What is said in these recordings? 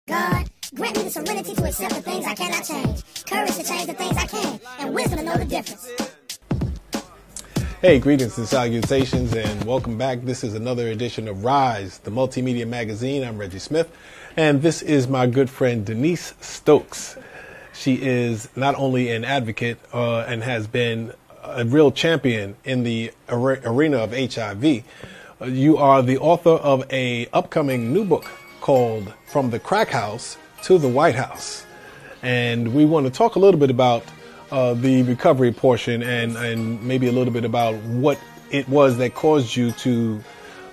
God, grant me the serenity to accept the things I cannot change, courage to change the things I can, and wisdom to know the difference. Hey, greetings and salutations, and welcome back. This is another edition of Rise, the multimedia magazine. I'm Reggie Smith, and this is my good friend Denise Stokes. She is not only an advocate and has been a real champion in the arena of HIV. You are the author of an upcoming new book called From the Crack House to the White House. And we want to talk a little bit about the recovery portion and maybe a little bit about what it was that caused you to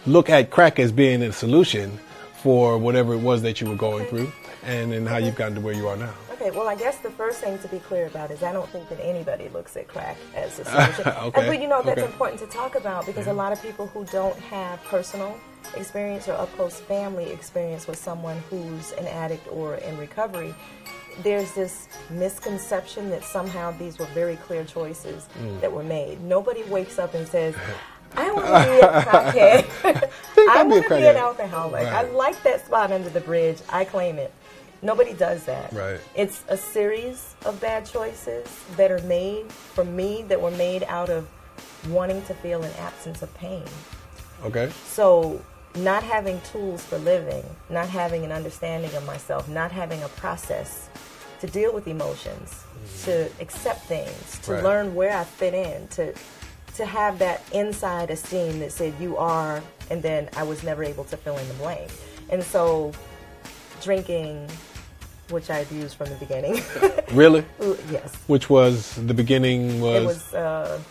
look at crack as being a solution for whatever it was that you were going through, and then how you've gotten to where you are now. Okay, well, I guess the first thing to be clear about is I don't think that anybody looks at crack as a solution. Okay. But you know, that's important to talk about because a lot of people who don't have personal experience or up-close family experience with someone who's an addict or in recovery, there's this misconception that somehow these were very clear choices that were made. Nobody wakes up and says, I want to be a crackhead. I want to be an alcoholic. Right. I like that spot under the bridge. I claim it. Nobody does that. Right. It's a series of bad choices that are made, for me, that were made out of wanting to feel an absence of pain. Okay. So not having tools for living, not having an understanding of myself, not having a process to deal with emotions, to accept things, to learn where I fit in, to have that inside esteem that said you are, and then I was never able to fill in the blank. And so drinking, which I abused from the beginning. Really? Yes. Which was, the beginning was? It was,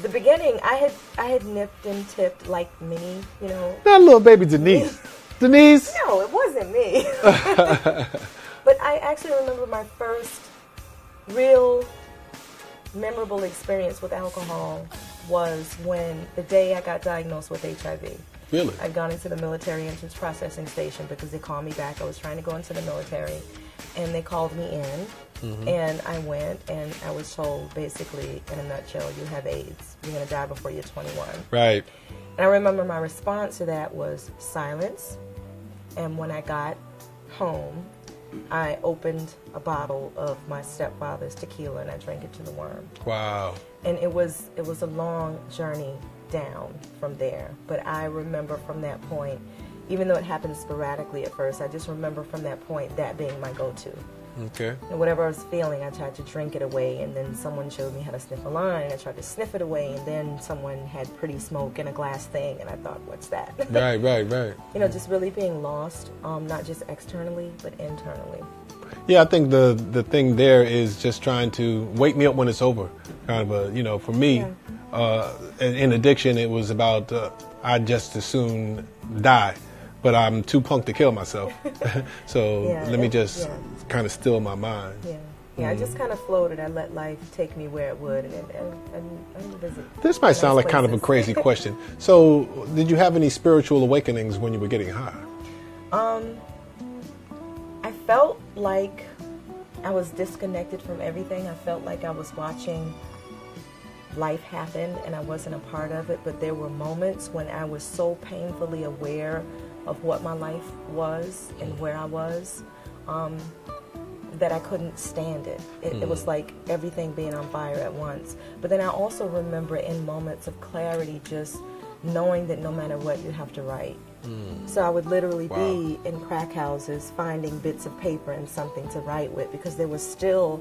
the beginning, I had nipped and tipped like many, you know. That little baby Denise. Denise? No, it wasn't me. But I actually remember my first real memorable experience with alcohol was when the day I got diagnosed with HIV. Really? I'd gone into the military entrance processing station because they called me back. I was trying to go into the military, and they called me in, and I went, and I was told, basically, in a nutshell, you have AIDS. You're going to die before you're 21. Right. And I remember my response to that was silence, and when I got home, I opened a bottle of my stepfather's tequila, and I drank it to the worm. Wow. And it was a long journey down from there. But I remember from that point, even though it happened sporadically at first, I just remember from that point that being my go-to. Okay. And whatever I was feeling, I tried to drink it away, and then someone showed me how to sniff a line, and I tried to sniff it away, and then someone had pretty smoke in a glass thing, and I thought, what's that? Right. You know, just really being lost, not just externally, but internally. Yeah, I think the thing there is just trying to wake me up when it's over. Kind of a, you know, for me, in addiction, it was about I'd just as soon die, but I'm too punk to kill myself. So let me just kind of still my mind. Yeah, I just kind of floated. I let life take me where it would, and visit. This might sound like kind of a crazy question. So, did you have any spiritual awakenings when you were getting high? I felt like I was disconnected from everything. I felt like I was watching life happen and I wasn't a part of it, but there were moments when I was so painfully aware of what my life was and where I was that I couldn't stand it. It was like everything being on fire at once. But then I also remember in moments of clarity just knowing that no matter what, you have to write. So I would literally be in crack houses finding bits of paper and something to write with, because there was still,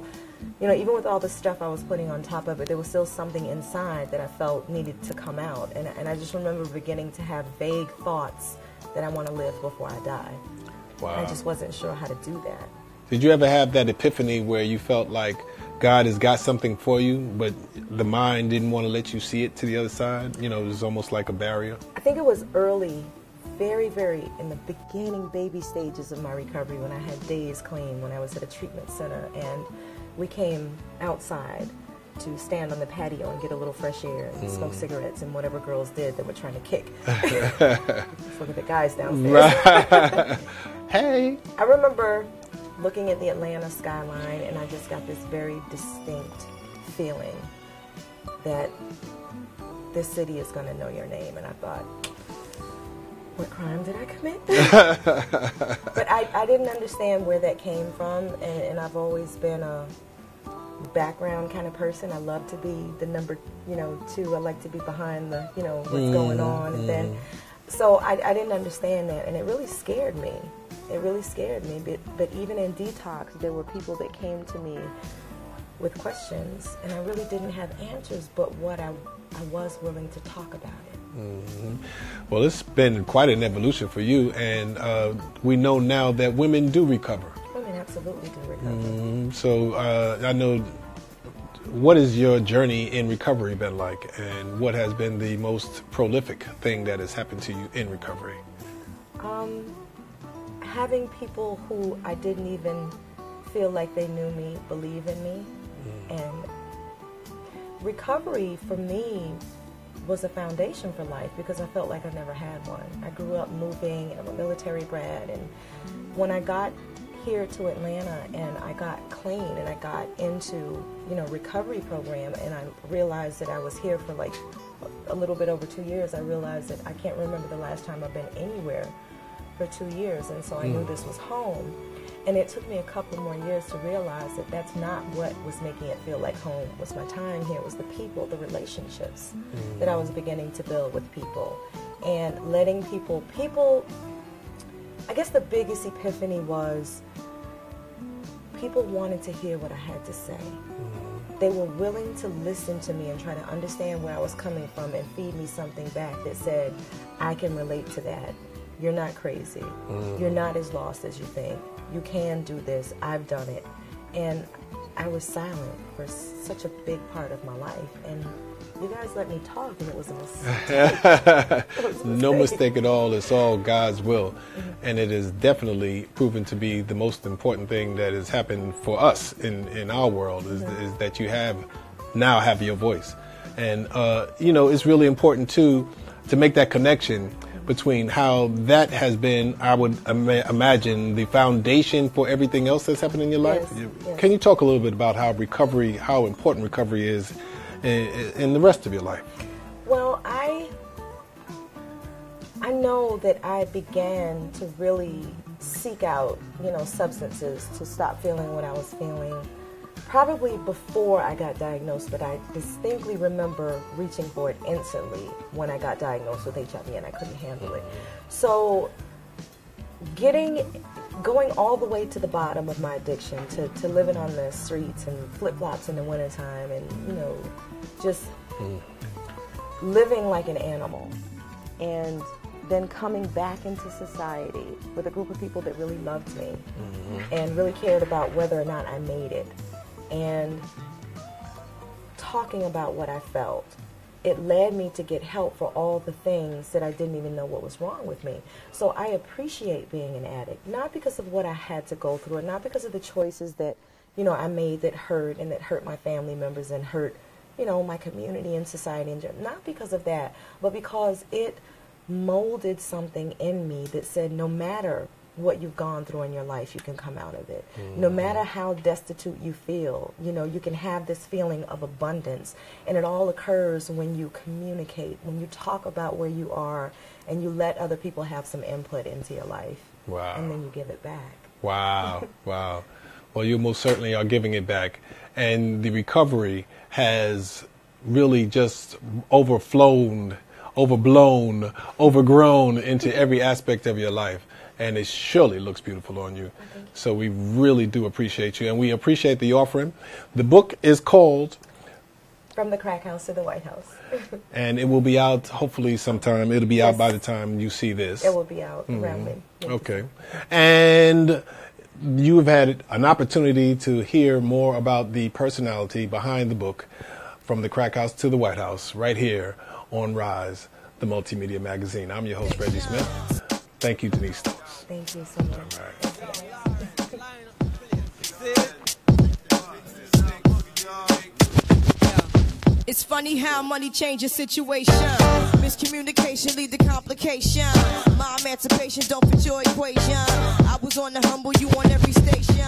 you know, even with all the stuff I was putting on top of it, there was still something inside that I felt needed to come out. And I just remember beginning to have vague thoughts that I want to live before I die. Wow. I just wasn't sure how to do that. Did you ever have that epiphany where you felt like God has got something for you, but the mind didn't want to let you see it to the other side? You know, it was almost like a barrier. I think it was early, very, very in the beginning baby stages of my recovery, when I had days clean, when I was at a treatment center, and we came outside to stand on the patio and get a little fresh air and smoke cigarettes and whatever girls did that were trying to kick. Just look at the guys downstairs. Right. Hey. I remember looking at the Atlanta skyline, and I just got this very distinct feeling that this city is going to know your name. And I thought, what crime did I commit? But I didn't understand where that came from, and I've always been a background kind of person. I love to be the number, 2. I like to be behind the, what's going on, and then, so I didn't understand that, and it really scared me. It really scared me. But even in detox, there were people that came to me with questions, and I really didn't have answers, but what I was willing to talk about it. Mm-hmm. Well, it's been quite an evolution for you, and we know now that women do recover. Women absolutely do recover. Mm-hmm. So I know, what has your journey in recovery been like, and what has been the most prolific thing that has happened to you in recovery? Having people who I didn't even feel like they knew me believe in me. And recovery for me was a foundation for life because I felt like I never had one. I grew up moving, and I'm a military brat, and when I got here to Atlanta and I got clean and I got into, recovery program, and I realized that I was here for like a little bit over 2 years, I realized that I can't remember the last time I've been anywhere for 2 years, and so I knew this was home. And it took me a couple more years to realize that that's not what was making it feel like home. Was my time here, was the people, the relationships that I was beginning to build with people. And letting people, I guess the biggest epiphany was people wanted to hear what I had to say. They were willing to listen to me and try to understand where I was coming from and feed me something back that said, I can relate to that. You're not crazy. You're not as lost as you think. You can do this. I've done it. And I was silent for such a big part of my life. And you guys let me talk, and it was a mistake. No mistake at all. It's all God's will. And it is definitely proven to be the most important thing that has happened for us in our world is that you now have your voice. And, it's really important, too, to make that connection between how that has been, I would imagine, the foundation for everything else that's happened in your life. Yes. Can you talk a little bit about how important recovery is in the rest of your life? Well, I know that I began to really seek out, substances to stop feeling what I was feeling probably before I got diagnosed, but I distinctly remember reaching for it instantly when I got diagnosed with HIV and I couldn't handle it. So going all the way to the bottom of my addiction, to living on the streets and flip-flops in the wintertime and, just living like an animal, and then coming back into society with a group of people that really loved me and really cared about whether or not I made it, and talking about what I felt. It led me to get help for all the things that I didn't even know what was wrong with me. So I appreciate being an addict, not because of what I had to go through, and not because of the choices that, I made that hurt and that hurt my family members and hurt, my community and society in general. Not because of that, but because it molded something in me that said no matter what you've gone through in your life, you can come out of it. No matter how destitute you feel, you can have this feeling of abundance. And it all occurs when you communicate, when you talk about where you are, and you let other people have some input into your life. Wow. And then you give it back. Wow. Wow. Well, you most certainly are giving it back. And the recovery has really just overblown, overgrown into every aspect of your life. And it surely looks beautiful on you. So we really do appreciate you. And we appreciate the offering. The book is called From the Crack House to the White House. And it will be out hopefully sometime. It'll be out by the time you see this. It will be out around me. Okay. And you have had an opportunity to hear more about the personality behind the book, From the Crack House to the White House, right here on Rise, the multimedia magazine. I'm your host, Reggie Smith. Thank you, Denise Stokes. Thank you so much. All right. It's funny how money changes situation. Miscommunication lead to complication. My emancipation don't fit your equation. I was on the humble, you on every station.